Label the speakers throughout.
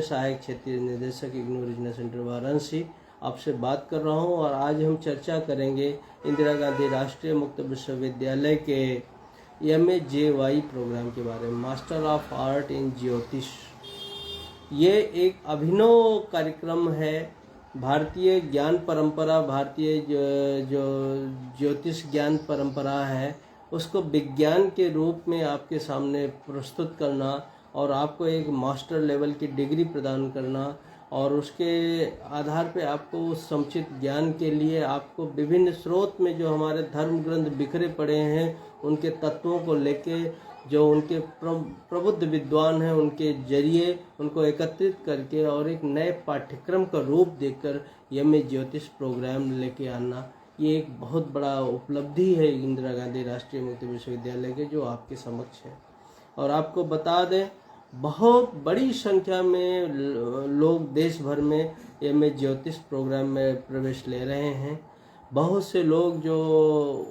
Speaker 1: सहायक क्षेत्रीय निदेशक इग्नू रीजनल सेंटर वाराणसी आपसे बात कर रहा हूं। और आज हम चर्चा करेंगे इंदिरा गांधी राष्ट्रीय मुक्त विश्वविद्यालय के MAJY प्रोग्राम के बारे में, मास्टर ऑफ आर्ट इन ज्योतिष। ये एक अभिनव कार्यक्रम है। भारतीय ज्ञान परंपरा, भारतीय जो ज्योतिष ज्ञान परंपरा है उसको विज्ञान के रूप में आपके सामने प्रस्तुत करना और आपको एक मास्टर लेवल की डिग्री प्रदान करना, और उसके आधार पे आपको उस समुचित ज्ञान के लिए आपको विभिन्न स्रोत में जो हमारे धर्म ग्रंथ बिखरे पड़े हैं उनके तत्वों को लेके, जो उनके प्रबुद्ध विद्वान हैं उनके जरिए उनको एकत्रित करके और एक नए पाठ्यक्रम का रूप देकर MA ज्योतिष प्रोग्राम लेके आना, ये एक बहुत बड़ा उपलब्धि है इंदिरा गांधी राष्ट्रीय मुक्त विश्वविद्यालय के, जो आपके समक्ष है। और आपको बता दें, बहुत बड़ी संख्या में लोग देश भर में MA ज्योतिष प्रोग्राम में प्रवेश ले रहे हैं। बहुत से लोग जो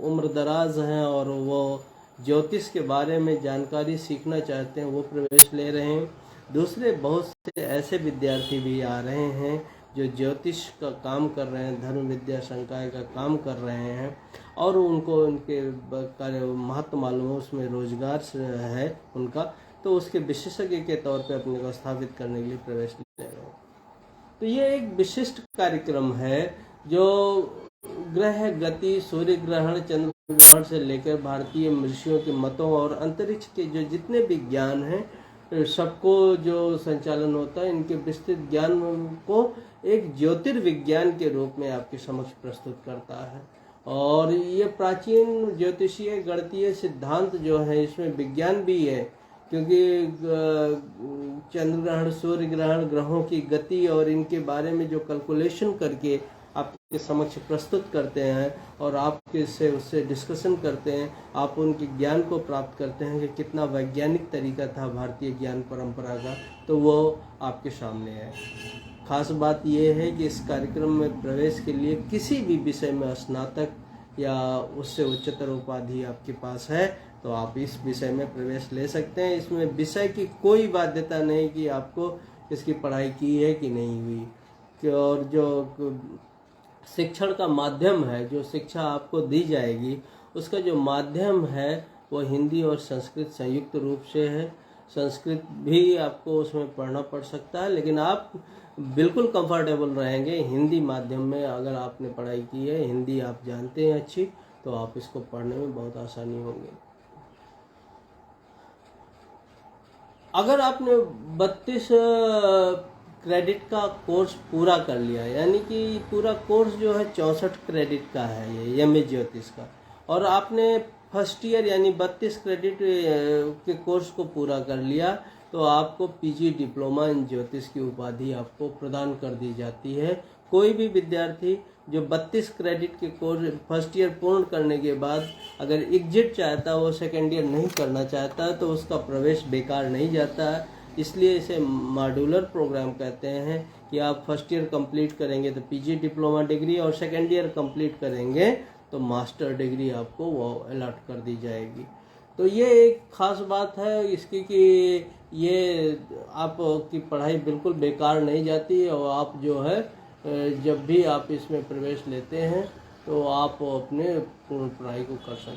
Speaker 1: उम्र दराज हैं और वो ज्योतिष के बारे में जानकारी सीखना चाहते हैं वो प्रवेश ले रहे हैं। दूसरे बहुत से ऐसे विद्यार्थी भी आ रहे हैं जो ज्योतिष का काम कर रहे हैं, धर्म विद्या संकाय का काम कर रहे हैं और उनको उनके कार्य महत्व मालूम है, उसमें रोजगार है उनका, तो उसके विशेषज्ञ के तौर पे अपने को स्थापित करने के लिए प्रवेश ले रहे हैं। तो ये एक विशिष्ट कार्यक्रम है जो ग्रह गति, सूर्य ग्रहण, चंद्र ग्रहण से लेकर भारतीय ऋषियों के मतों और अंतरिक्ष के जो जितने भी ज्ञान हैं सबको जो संचालन होता है, इनके विस्तृत ज्ञान को एक ज्योतिर्विज्ञान के रूप में आपके समक्ष प्रस्तुत करता है। और ये प्राचीन ज्योतिषीय गणितीय सिद्धांत जो है इसमें विज्ञान भी है, क्योंकि चंद्र ग्रहण, सूर्य ग्रहण, ग्रहों की गति और इनके बारे में जो कैलकुलेशन करके आपके समक्ष प्रस्तुत करते हैं और आप उससे डिस्कशन करते हैं, आप उनके ज्ञान को प्राप्त करते हैं कि कितना वैज्ञानिक तरीका था भारतीय ज्ञान परंपरा का, तो वो आपके सामने है। खास बात यह है कि इस कार्यक्रम में प्रवेश के लिए किसी भी विषय में स्नातक या उससे उच्चतर उपाधि आपके पास है तो आप इस विषय में प्रवेश ले सकते हैं। इसमें विषय की कोई बाध्यता नहीं कि आपको इसकी पढ़ाई की है कि नहीं हुई। और जो शिक्षण का माध्यम है, जो शिक्षा आपको दी जाएगी उसका जो माध्यम है वो हिंदी और संस्कृत संयुक्त रूप से है। संस्कृत भी आपको उसमें पढ़ना पड़ सकता है, लेकिन आप बिल्कुल कंफर्टेबल रहेंगे हिंदी माध्यम में। अगर आपने पढ़ाई की है, हिंदी आप जानते हैं अच्छी, तो आप इसको पढ़ने में बहुत आसानी होगी। अगर आपने 32 क्रेडिट का कोर्स पूरा कर लिया, यानी कि पूरा कोर्स जो है 64 क्रेडिट का है ये MA ज्योतिष का, और आपने फर्स्ट ईयर यानी 32 क्रेडिट के कोर्स को पूरा कर लिया, तो आपको PG डिप्लोमा इन ज्योतिष की उपाधि आपको प्रदान कर दी जाती है। कोई भी विद्यार्थी जो 32 क्रेडिट के कोर्स फर्स्ट ईयर पूर्ण करने के बाद अगर एग्जिट चाहता, वो सेकेंड ईयर नहीं करना चाहता, तो उसका प्रवेश बेकार नहीं जाता है। इसलिए इसे मॉड्यूलर प्रोग्राम कहते हैं कि आप फर्स्ट ईयर कंप्लीट करेंगे तो PG डिप्लोमा डिग्री, और सेकेंड ईयर कंप्लीट करेंगे तो मास्टर डिग्री आपको वो अलॉट कर दी जाएगी। तो ये एक खास बात है इसकी कि ये आपकी पढ़ाई बिल्कुल बेकार नहीं जाती, और आप जो है जब भी आप इसमें प्रवेश लेते हैं तो आप अपने पूर्ण पढ़ाई को कर सकते हैं।